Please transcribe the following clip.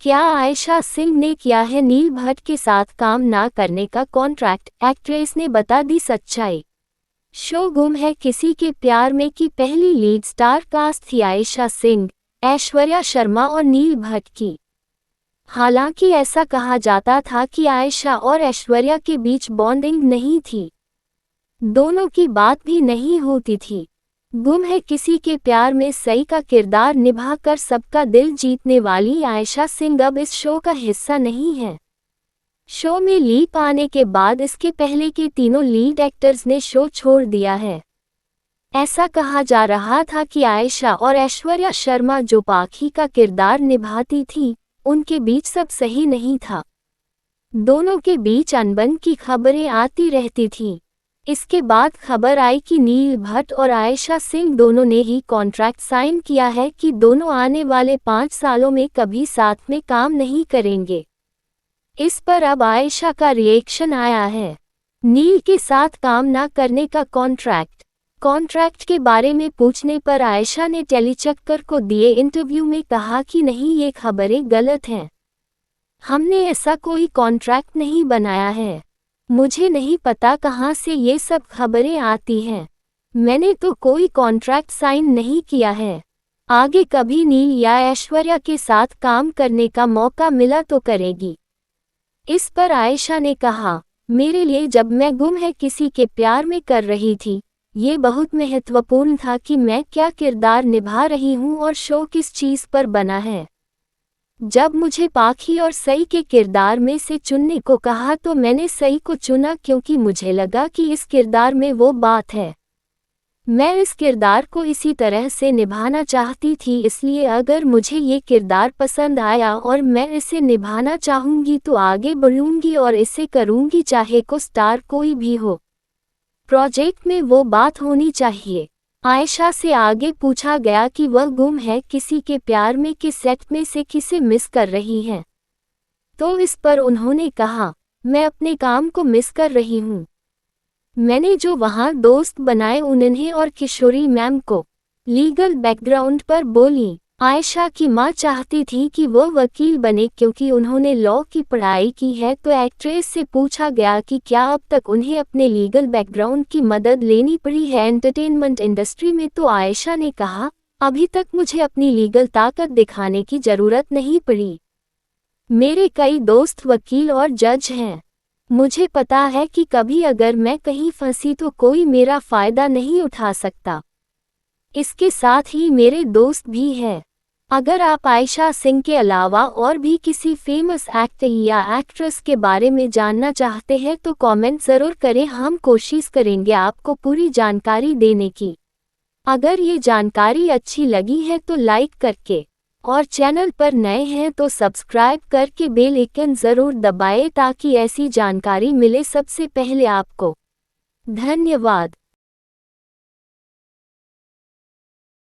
क्या आयशा सिंह ने किया है नील भट्ट के साथ काम ना करने का कॉन्ट्रैक्ट? एक्ट्रेस ने बता दी सच्चाई। शो गुम है किसी के प्यार में की पहली लीड स्टार कास्ट थी आयशा सिंह, ऐश्वर्या शर्मा और नील भट्ट की। हालांकि ऐसा कहा जाता था कि आयशा और ऐश्वर्या के बीच बॉन्डिंग नहीं थी, दोनों की बात भी नहीं होती थी। गुम है किसी के प्यार में सई का किरदार निभाकर सबका दिल जीतने वाली आयशा सिंह अब इस शो का हिस्सा नहीं है। शो में लीप आने के बाद इसके पहले के तीनों लीड एक्टर्स ने शो छोड़ दिया है। ऐसा कहा जा रहा था कि आयशा और ऐश्वर्या शर्मा जो पाखी का किरदार निभाती थी, उनके बीच सब सही नहीं था। दोनों के बीच अनबन की खबरें आती रहती थीं। इसके बाद खबर आई कि नील भट्ट और आयशा सिंह दोनों ने ही कॉन्ट्रैक्ट साइन किया है कि दोनों आने वाले 5 सालों में कभी साथ में काम नहीं करेंगे। इस पर अब आयशा का रिएक्शन आया है। नील के साथ काम ना करने का कॉन्ट्रैक्ट के बारे में पूछने पर आयशा ने टेलीचक्कर को दिए इंटरव्यू में कहा कि नहीं, ये खबरें गलत हैं। हमने ऐसा कोई कॉन्ट्रैक्ट नहीं बनाया है। मुझे नहीं पता कहाँ से ये सब खबरें आती हैं। मैंने तो कोई कॉन्ट्रैक्ट साइन नहीं किया है। आगे कभी नील या ऐश्वर्या के साथ काम करने का मौका मिला तो करेगी। इस पर आयशा ने कहा, मेरे लिए जब मैं गुम है किसी के प्यार में कर रही थी, ये बहुत महत्वपूर्ण था कि मैं क्या किरदार निभा रही हूँ और शो किस चीज़ पर बना है। जब मुझे पाखी और सई के किरदार में से चुनने को कहा तो मैंने सई को चुना क्योंकि मुझे लगा कि इस किरदार में वो बात है। मैं इस किरदार को इसी तरह से निभाना चाहती थी, इसलिए अगर मुझे ये किरदार पसंद आया और मैं इसे निभाना चाहूँगी तो आगे बढ़ूँगी और इसे करूँगी, चाहे को स्टार कोई भी हो। प्रोजेक्ट में वो बात होनी चाहिए। आयशा से आगे पूछा गया कि वह गुम है किसी के प्यार में के सेट में से किसे मिस कर रही हैं, तो इस पर उन्होंने कहा, मैं अपने काम को मिस कर रही हूँ। मैंने जो वहाँ दोस्त बनाए उन्हें और किशोरी मैम को। लीगल बैकग्राउंड पर बोली, आयशा की माँ चाहती थी कि वो वकील बने क्योंकि उन्होंने लॉ की पढ़ाई की है। तो एक्ट्रेस से पूछा गया कि क्या अब तक उन्हें अपने लीगल बैकग्राउंड की मदद लेनी पड़ी है एंटरटेनमेंट इंडस्ट्री में, तो आयशा ने कहा, अभी तक मुझे अपनी लीगल ताकत दिखाने की ज़रूरत नहीं पड़ी। मेरे कई दोस्त वकील और जज हैं। मुझे पता है कि कभी अगर मैं कहीं फंसी तो कोई मेरा फ़ायदा नहीं उठा सकता। इसके साथ ही मेरे दोस्त भी हैं। अगर आप आयशा सिंह के अलावा और भी किसी फेमस एक्टर या एक्ट्रेस के बारे में जानना चाहते हैं तो कमेंट ज़रूर करें, हम कोशिश करेंगे आपको पूरी जानकारी देने की। अगर ये जानकारी अच्छी लगी है तो लाइक करके और चैनल पर नए हैं तो सब्सक्राइब करके बेल आइकन ज़रूर दबाएं ताकि ऐसी जानकारी मिले सबसे पहले आपको। धन्यवाद।